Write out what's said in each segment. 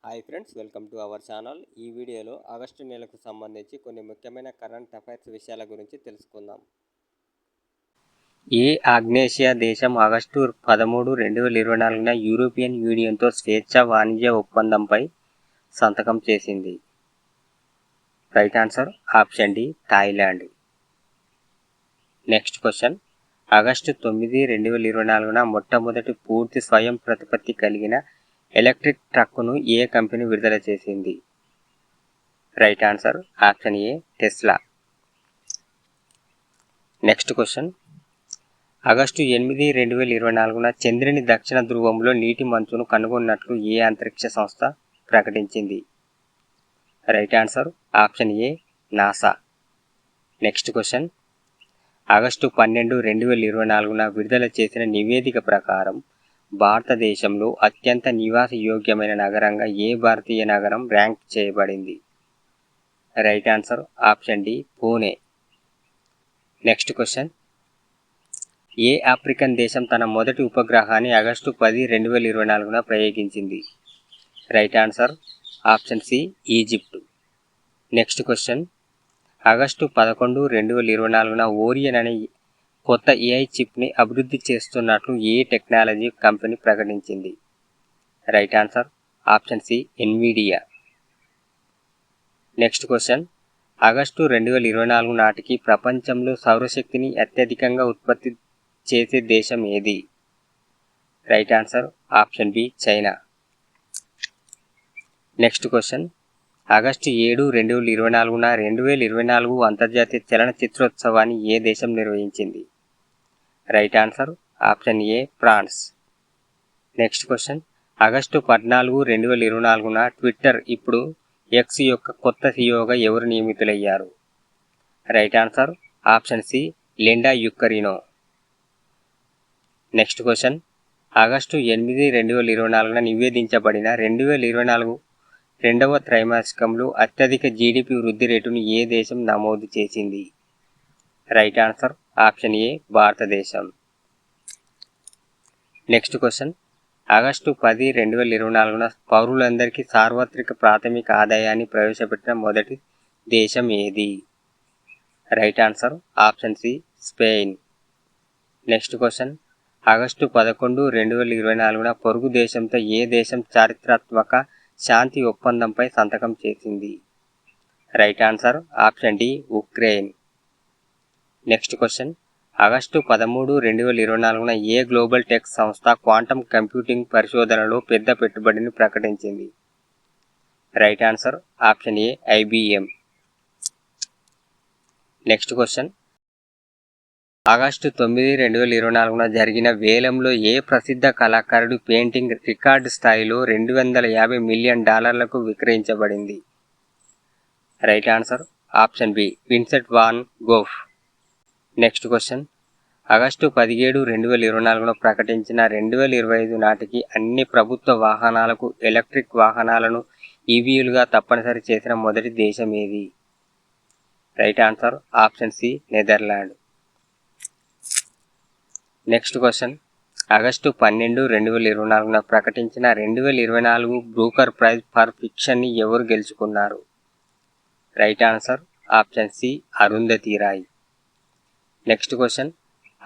Hi friends, welcome to our channel. ఈ వీడియోలో August నెలకు సంబంధించి కొన్ని ముఖ్యమైన కరెంట్ అఫైర్స్ విషయాల గురించి తెలుసుకుందాం. ఏ ఆగ్నేసియా దేశం ఆగస్టు 13, 2024న యూరోపియన్ యూనియన్తో స్వేచ్ఛా వాణిజ్య ఒప్పందంపై సంతకం చేసింది? Right answer option D, Thailand. Next question. August 9, 2024న మొట్టమొదటి పూర్తి స్వయం ప్రతిపత్తి కలిగిన ఎలక్ట్రిక్ ట్రక్కును ఏ కంపెనీ విడుదల చేసింది? రైట్ ఆన్సర్ ఆప్షన్ ఏ, టెస్లా. Next question. ఆగస్టు 8, 2024న చంద్రుని దక్షిణ ధ్రువంలో నీటి మంచును కనుగొన్నట్లు ఏ అంతరిక్ష సంస్థ ప్రకటించింది? రైట్ ఆన్సర్ ఆప్షన్ ఏ, నాసా. Next question. ఆగస్టు 12, 2024న విడుదల చేసిన నివేదిక ప్రకారం భారతదేశంలో అత్యంత నివాస యోగ్యమైన నగరంగా ఏ భారతీయ నగరం ర్యాంక్ చేయబడింది? Right answer option D, Pune. Next question. ఏ ఆఫ్రికన్ దేశం తన మొదటి ఉపగ్రహాన్ని ఆగస్టు 10, 2024న ప్రయోగించింది? Right answer option C, Egypt. Next question. August 11, 2024న ఓరియన్ అనే కొత్త ఏఐ చిప్ని అభివృద్ధి చేస్తున్నట్లు ఏ టెక్నాలజీ కంపెనీ ప్రకటించింది? Right answer option C, Nvidia. Next question. August 2024 నాటికి ప్రపంచంలో సౌరశక్తిని అత్యధికంగా ఉత్పత్తి చేసే దేశం ఏది? Right answer option B, China. Next question. August 7, 2024న 2024 అంతర్జాతీయ చలనచిత్రోత్సవాన్ని ఏ దేశం నిర్వహించింది? Right answer option A, France. Next question. August 14, 2024న ట్విట్టర్, ఇప్పుడు ఎక్స్ యొక్క కొత్త సీఈఓగా ఎవరు నియమితులయ్యారు? Right answer option C, Linda Yaccarino. Next question. August 8, 2024న నివేదించబడిన 2024 రెండవ త్రైమాసికంలో అత్యధిక జీడిపి వృద్ధి రేటును ఏ దేశం నమోదు చేసింది? రైట్ ఆన్సర్ ఆప్షన్ ఏ, భారతదేశం. Next question. ఆగస్టు 10, 2024న పౌరులందరికీ సార్వత్రిక ప్రాథమిక ఆదాయాన్ని ప్రవేశపెట్టిన మొదటి దేశం ఏది? Right answer option C, Spain. Next question. August 11, 2024న పొరుగు దేశంతో ఏ దేశం చారిత్రాత్మక శాంతి ఒప్పందంపై సంతకం చేసింది? Right answer option D, Ukraine. Next question. August 13, 2024న ఏ గ్లోబల్ టెక్ సంస్థ క్వాంటమ్ కంప్యూటింగ్ పరిశోధనలో పెద్ద పెట్టుబడిని ప్రకటించింది? Right answer option A, IBM. Next question. August 9, 2024న జరిగిన వేలంలో ఏ ప్రసిద్ధ కళాకారుడు పెయింటింగ్ రికార్డు స్థాయిలో $250 మిలియన్ విక్రయించబడింది? Right answer option B, Vincent van Gogh. Next question. August 17, 2024న ప్రకటించిన 2025 నాటికి అన్ని ప్రభుత్వ వాహనాలకు ఎలక్ట్రిక్ వాహనాలను ఈవీలుగా తప్పనిసరి చేసిన మొదటి దేశం ఏది? Right answer option C, Netherland. Next question. August 12, 2024న ప్రకటించిన 2024 బ్రూకర్ ప్రైజ్ ఫర్ ఫిక్షన్ని ఎవరు గెలుచుకున్నారు? Right answer option C, Arundhati Roy. Next question.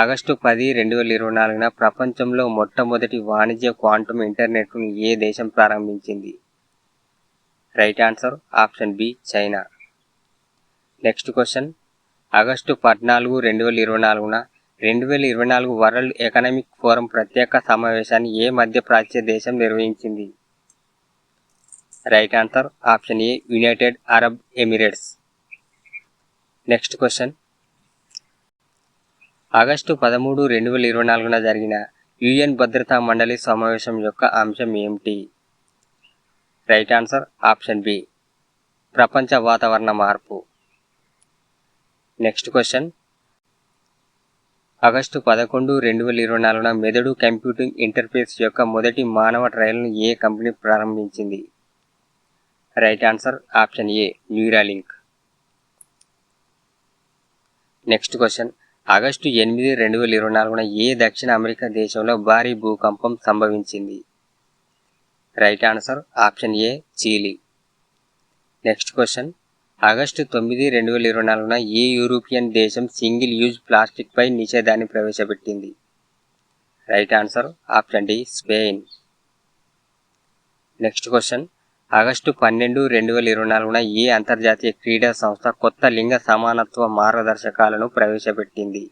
August 10, 2024న ప్రపంచంలో మొట్టమొదటి వాణిజ్య క్వాంటమ్ ఇంటర్నెట్ను ఏ దేశం ప్రారంభించింది? Right answer option B, China. Next question. August 14, 2024న 2024 వరల్డ్ ఎకనామిక్ ఫోరం ప్రత్యేక సమావేశాన్ని ఏ మధ్యప్రాచ్య దేశం నిర్వహించింది? Right answer option A, United Arab Emirates. Next question. August 13, 2024న జరిగిన యుఎన్ భద్రతా మండలి సమావేశం యొక్క అంశం ఏమిటి? రైట్ ఆన్సర్ ఆప్షన్ బి, ప్రపంచ వాతావరణ మార్పు. Next question. ఆగస్టు 11, 2024న మెదడు కంప్యూటింగ్ ఇంటర్ఫేస్ యొక్క మొదటి మానవ ట్రయల్ను ఏ కంపెనీ ప్రారంభించింది? Right answer option A, Neuralink. Next question. August 8, 2024న ఏ దక్షిణ అమెరికా దేశంలో భారీ భూకంపం సంభవించింది? Right answer option A Chile. Next question, August 9, 2024న ఏ యూరోపియన్ దేశం సింగిల్ యూజ్ ప్లాస్టిక్ పై నిషేధాన్ని ప్రవేశపెట్టింది? Right answer option D Spain. Next question, August 12, 2024న ఏ అంతర్జాతీయ క్రీడా సంస్థ కొత్త లింగ సమానత్వ మార్గదర్శకాలను ప్రవేశపెట్టింది?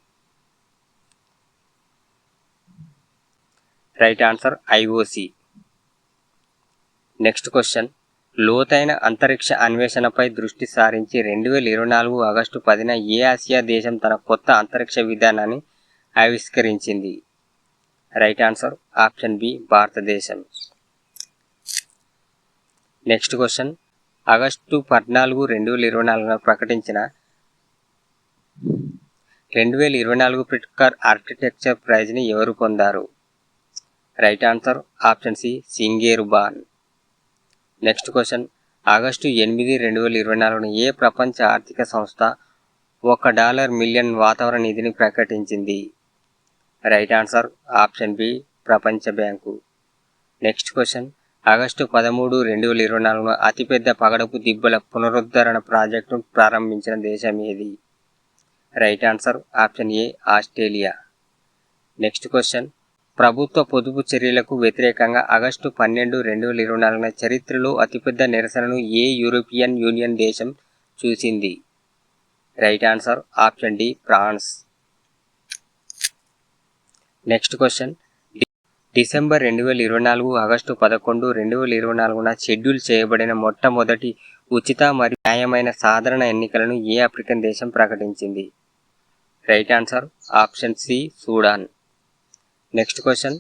Right answer IOC. Next question, లోతైన అంతరిక్ష అన్వేషణపై దృష్టి సారించి 2024 ఆగస్టు 10న ఏ ఆసియా దేశం తన కొత్త అంతరిక్ష విధానాన్ని ఆవిష్కరించింది? రైట్ ఆన్సర్ ఆప్షన్ బి భారతదేశం. నెక్స్ట్ క్వశ్చన్, ఆగస్టు 14, 2024న ప్రకటించిన 2024 ప్రిట్కర్ ఆర్కిటెక్చర్ ప్రైజ్ని ఎవరు పొందారు? రైట్ ఆన్సర్ ఆప్షన్ సి సింగేరు బాన్. నెక్స్ట్ క్వశ్చన్, ఆగస్టు 8, 2024న ఏ ప్రపంచ ఆర్థిక సంస్థ $1 మిలియన్ వాతావరణ నిధిని ప్రకటించింది? రైట్ ఆన్సర్ ఆప్షన్ బి ప్రపంచ బ్యాంకు. నెక్స్ట్ క్వశ్చన్, ఆగస్టు 13, 2024న అతిపెద్ద పగడపు దిబ్బల పునరుద్ధరణ ప్రాజెక్టును ప్రారంభించిన దేశం ఏది? రైట్ ఆన్సర్ ఆప్షన్ ఏ ఆస్ట్రేలియా. నెక్స్ట్ క్వశ్చన్, ప్రభుత్వ పొదుపు చర్యలకు వ్యతిరేకంగా ఆగస్టు 12, 2024న చరిత్రలో అతిపెద్ద నిరసనను ఏ యూరోపియన్ యూనియన్ దేశం చూసింది? Right answer option D France. Next question, December 2024 August 11, 2024న షెడ్యూల్ చేయబడిన మొట్టమొదటి ఉచిత మరియు న్యాయమైన సాధారణ ఎన్నికలను ఏ ఆఫ్రికన్ దేశం ప్రకటించింది? Right answer option C Sudan. Next question,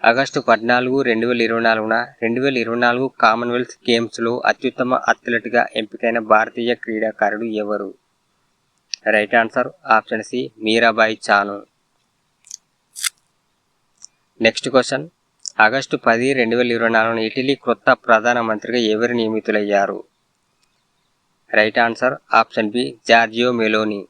August 14, 2024న 2024 కామన్వెల్త్ గేమ్స్లో అత్యుత్తమ అథ్లెట్గా ఎంపికైన భారతీయ క్రీడాకారుడు ఎవరు? Right answer option C Mirabai Chanu. Next question, August 10, 2024న ఇటలీ కొత్త ప్రధానమంత్రిగా ఎవరు నియమితులయ్యారు? Right answer option B Giorgio Meloni.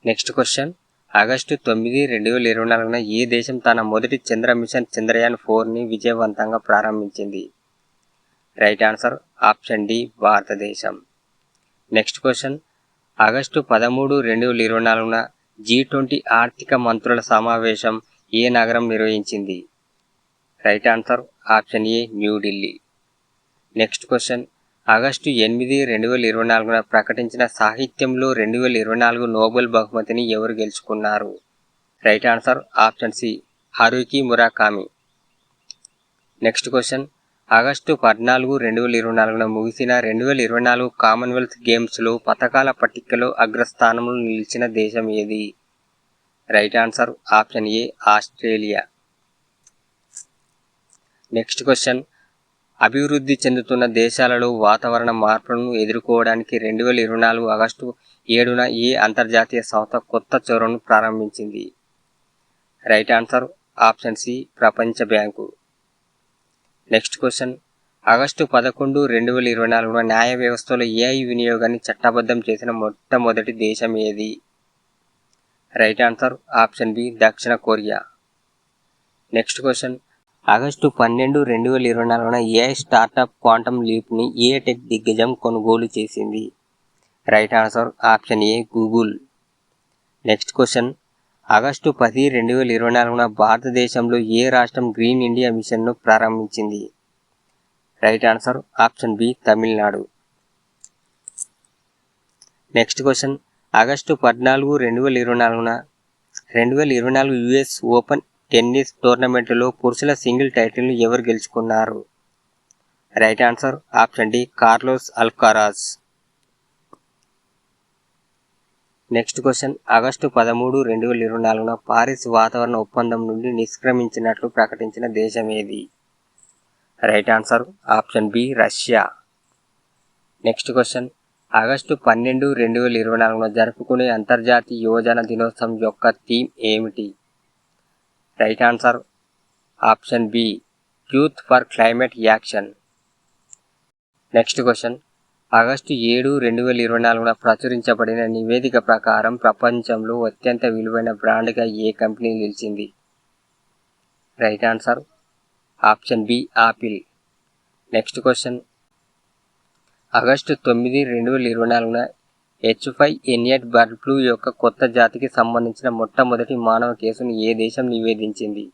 Next question, August 9, 2024న ఏ దేశం తన మొదటి చంద్ర మిషన్ చంద్రయాన్ 4ని విజయవంతంగా ప్రారంభించింది? రైట్ ఆన్సర్ ఆప్షన్ డి భారతదేశం. నెక్స్ట్ క్వశ్చన్, ఆగస్టు 13, 2024న G20 ఆర్థిక మంత్రుల సమావేశం ఏ నగరం నిర్వహించింది? Right answer option A New Delhi. Next question, August 8, 2024న ప్రకటించిన సాహిత్యంలో 2024 నోబెల్ బహుమతిని ఎవరు గెలుచుకున్నారు? Right answer option C Haruki Murakami. Next question, August 14, 2024న ముగిసిన 2024 కామన్వెల్త్ గేమ్స్లో పతకాల పట్టికలో అగ్రస్థానంలో నిలిచిన దేశం ఏది? రైట్ ఆన్సర్ ఆప్షన్ ఏ ఆస్ట్రేలియా. నెక్స్ట్ క్వశ్చన్, అభివృద్ధి చెందుతున్న దేశాలలో వాతావరణ మార్పులను ఎదుర్కోవడానికి 2024 ఆగస్టు 7న ఏ అంతర్జాతీయ సంస్థ కొత్త చొరవను ప్రారంభించింది? రైట్ ఆన్సర్ ఆప్షన్ సి ప్రపంచ బ్యాంకు. నెక్స్ట్ క్వశ్చన్, ఆగస్టు 11, 2024న న్యాయ వ్యవస్థలో AI వినియోగాన్ని చట్టబద్ధం చేసిన మొట్టమొదటి దేశం ఏది? రైట్ ఆన్సర్ ఆప్షన్ బి దక్షిణ కొరియా. నెక్స్ట్ క్వశ్చన్, ఆగస్టు 12, 2024న AI స్టార్టప్ క్వాంటమ్ లీప్ని ఏ టెక్ దిగ్గజం కొనుగోలు చేసింది? Right answer option A Google. Next question, August 10, 2024న భారతదేశంలో ఏ రాష్ట్రం గ్రీన్ ఇండియా మిషన్ను ప్రారంభించింది? Right answer option B Tamil Nadu. Next question, August 14, 2024న 2024 US ఓపెన్ టెన్నిస్ టోర్నమెంట్లో పురుషుల సింగిల్ టైటిల్ను ఎవరు గెలుచుకున్నారు? Right answer option D Carlos Alcaraz. Next question, August 13, 2024న పారిస్ వాతావరణ ఒప్పందం నుండి నిష్క్రమించినట్లు ప్రకటించిన దేశం ఏది? Right answer option B Russia. Next question, August 12, 2024న జరుపుకునే అంతర్జాతీయ యువజన దినోత్సవం యొక్క థీమ్ ఏమిటి? Right answer option B youth for climate action. Next question, August 7, 2024న ప్రచురించబడిన నివేదిక ప్రకారం ప్రపంచంలో అత్యంత విలువైన బ్రాండ్గా ఏ కంపెనీ నిలిచింది? Right answer option B Apple. Next question, August 9, 2024న H5N8 బర్డ్ ఫ్లూ యొక్క కొత్త జాతికి సంబంధించిన మొట్టమొదటి మానవ కేసును ఏ దేశం నివేదించింది?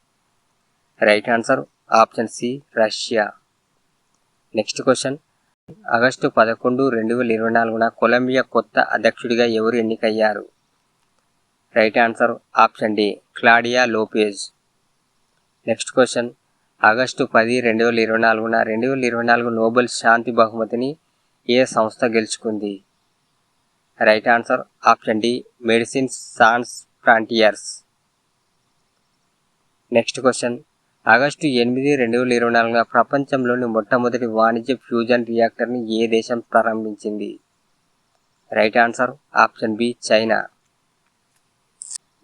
Right answer option C Russia. Next question, August 11, 2024న కొలంబియా కొత్త అధ్యక్షుడిగా ఎవరు ఎన్నికయ్యారు? Right answer option D Claudia Lopez. Next question, August 10, 2024న 2024 నోబెల్ శాంతి బహుమతిని ఏ సంస్థ గెలుచుకుంది? Right answer option D Medecins Sans Frontieres. Next question, August 8, 2024న ప్రపంచంలోని మొట్టమొదటి వాణిజ్య ఫ్యూజన్ రియాక్టర్ని ఏ దేశం ప్రారంభించింది? Right answer option B China.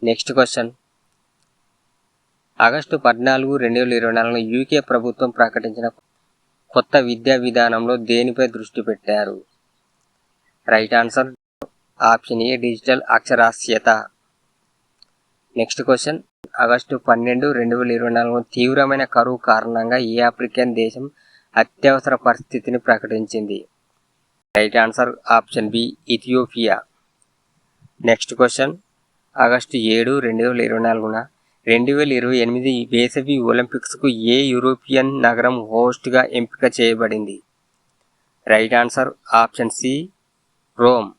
Next question, August 14, 2024న యూకే ప్రభుత్వం ప్రకటించిన కొత్త విద్యా విధానంలో దేనిపై దృష్టి పెట్టారు? Right answer option A digital అక్షరాస్యత. నెక్స్ట్ క్వశ్చన్, ఆగస్టు 12, 2024 తీవ్రమైన కరువు కారణంగా ఏ ఆఫ్రికన్ దేశం అత్యవసర పరిస్థితిని ప్రకటించింది? Right answer option B Ethiopia. Next question, August 7, 2024న 2028 వేసవి ఒలింపిక్స్కు ఏ యూరోపియన్ నగరం హోస్ట్గా ఎంపిక చేయబడింది? Right answer option C Rome.